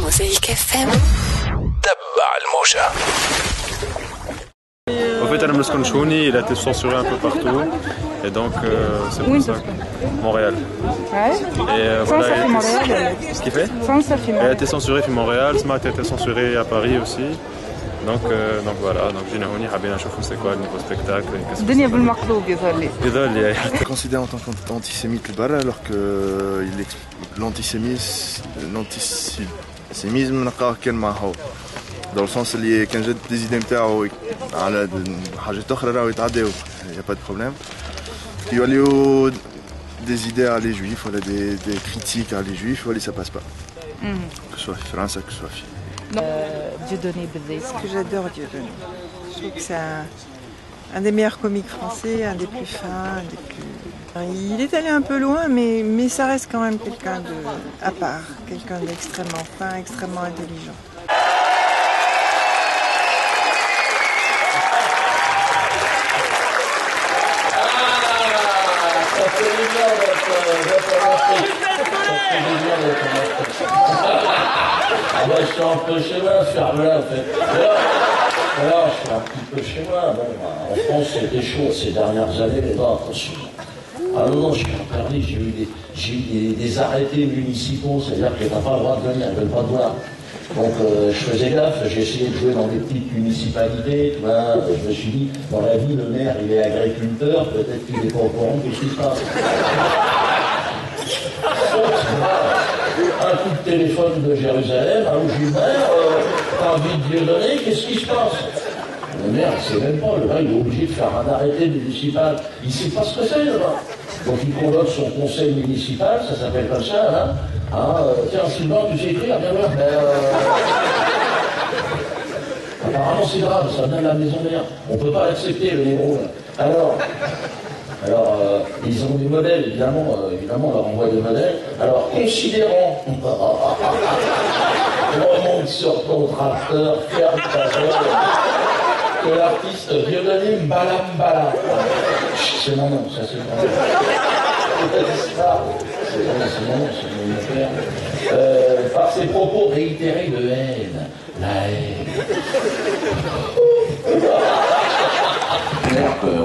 Mosaic FM. تبع الموجة. En fait, Adam Sconchoni, il a été censuré un peu partout. Et donc, c'est pour ça. Montréal. Ouais. Et voilà, ça fait Montréal. Ce qu'il fait Ça fait Il a été censuré à Montréal, Smart a été censuré à Paris aussi. Donc voilà, donc جينا هوني حابين نشوفوا c'est quoi le nouveau spectacle. الدنيا بالمقلوب يظهر لي. Il considère en tant qu'antisémite le bal alors que l'antisémisme نلقاه كان معه. Dans le sens اللي كان جد des idées نتاعو على حاجات أخرى راهو يتعداو. Il y a pas de problème. يوليو des idées à les juifs, voilà, des critiques à les juifs, voilà, ça passe pas. Que ce soit en France, que ce soit en Dieudonné Bedé. Ce que j'adore Dieudonné. Je trouve que c'est un des meilleurs comiques français, un des plus fins, un des plus... Il est allé un peu loin, mais ça reste quand même quelqu'un à part, quelqu'un d'extrêmement fin, extrêmement intelligent. Ah bah, je suis un peu chez moi, ferme-la en fait. Alors, je suis un petit peu chez moi. Bon, en France, c'était chaud ces dernières années, mais non, attention. Ah non, je suis interdit, j'ai eu des arrêtés municipaux, c'est-à-dire que t'as pas le droit de venir, ils veulent pas te voir. Donc je faisais gaffe, j'ai essayé de jouer dans des petites municipalités, tu vois, je me suis dit, dans la vie, le maire, il est agriculteur, peut-être qu'il n'est pas au courant de ce qui se passe. Un coup de téléphone de Jérusalem, allô Gilbert, t'as envie de Dieudonné, qu'est-ce qui se passe? Le maire, il sait même pas, le gars, il est obligé de faire un arrêté municipal, il sait pas ce que c'est, le gars. Donc il convoque son conseil municipal, ça s'appelle comme ça, hein. Tiens, Sylvain, tu sais écrire, bien voir. Apparemment c'est grave, ça vient de la maison mère. On peut pas l'accepter, le héros. Alors, ils ont des modèles, évidemment, on leur envoie des modèles. Alors, considérant, remonte sur ton tracteur, ferme ta gueule, que l'artiste Dieudonné Mbala. C'est mon nom, ça c'est mon nom. C'est mon nom, c'est mon père. Par ses propos réitérés de haine, la haine.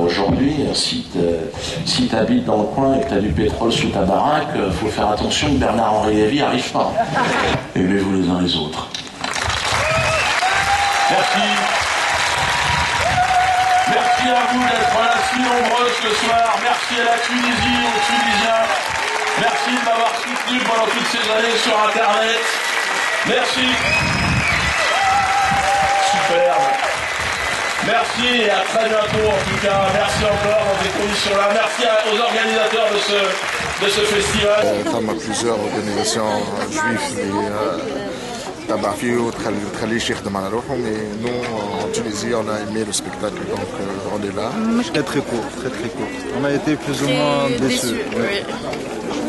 Aujourd'hui, si tu habites dans le coin et que tu as du pétrole sous ta baraque, il faut faire attention que Bernard-Henri Lévy n'arrive pas. Aimez-vous les uns les autres. Merci. Merci à vous d'être là si nombreux ce soir. Merci à la Tunisie, aux Tunisiens. Merci de m'avoir soutenu pendant toutes ces années sur Internet. Merci. Superbe. Merci et à très bientôt en tout cas. Merci encore dans ces conditions-là. Merci aux organisateurs de ce festival. ثم plusieurs organisations juives اللي تبع فيه وتخليش يخدم على روحه. Mais nous en Tunisie on a aimé le spectacle donc on est là. Très court, très court. On a été plus ou moins déçus. Oui.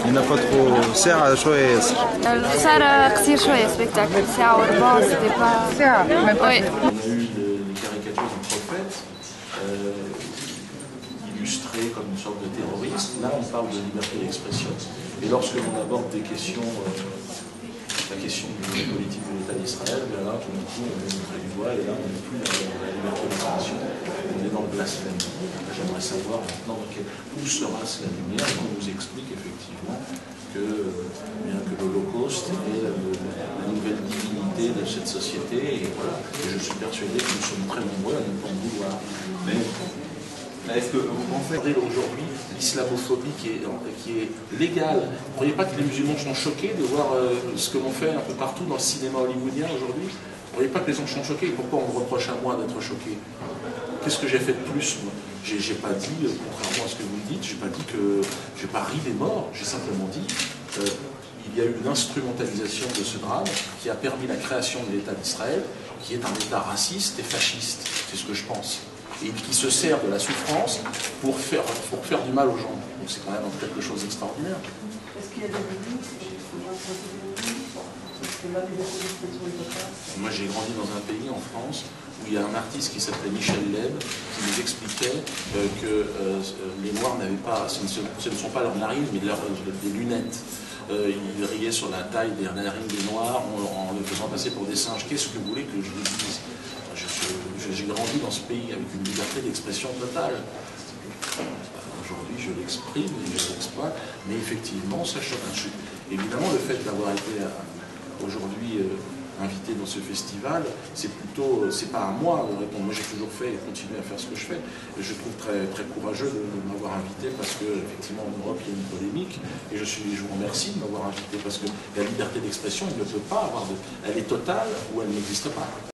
Il n'a pas trop ساعة شوية. صار قصير شوية spectacle. ساعة وربع c'était pas. ساعة. Oui. Illustré comme une sorte de terroriste. Là, on parle de liberté d'expression. Et lorsque l'on aborde des questions, la question du politique de l'État d'Israël, bien là, tout d'un coup, on est montré du doigt, et là, on n'est plus dans la liberté d'expression, on est dans le blasphème. J'aimerais savoir maintenant où sera-ce la lumière, et on nous explique effectivement que l'Holocauste est la nouvelle divinité de cette société, et voilà. Et je suis persuadé que nous sommes très nombreux à ne pas en vouloir. Mais est-ce que vous pensez aujourd'hui l'islamophobie qui est légale? Vous ne croyez pas que les musulmans sont choqués de voir ce que l'on fait un peu partout dans le cinéma hollywoodien aujourd'hui? Vous ne croyez pas que les gens sont choqués? Pourquoi on me reproche à moi d'être choqué? Qu'est-ce que j'ai fait de plus, moi? J'ai pas dit, contrairement à ce que vous me dites, j'ai pas ri des morts, j'ai simplement dit il y a eu une instrumentalisation de ce drame qui a permis la création de l'État d'Israël, qui est un État raciste et fasciste, c'est ce que je pense. Et qui se sert de la souffrance pour faire du mal aux gens. Donc c'est quand même quelque chose d'extraordinaire. Est-ce qu'il y a des limites? Moi j'ai grandi dans un pays en France où il y a un artiste qui s'appelait Michel Leb qui nous expliquait que les Noirs n'avaient pas, ce ne sont pas leurs narines mais des lunettes. il riait sur la taille des narines des Noirs en les faisant passer pour des singes. Qu'est-ce que vous voulez que je vous dise? J'ai grandi dans ce pays avec une liberté d'expression totale. Aujourd'hui, je l'exprime et je l'exploite, mais effectivement, ça choque. Évidemment, le fait d'avoir été aujourd'hui invité dans ce festival, c'est pas à moi de répondre. Moi, j'ai toujours fait et continué à faire ce que je fais. Et je trouve très, très courageux de m'avoir invité parce que, effectivement, en Europe, il y a une polémique. Et je vous remercie de m'avoir invité parce que la liberté d'expression, elle ne peut pas avoir elle est totale ou elle n'existe pas.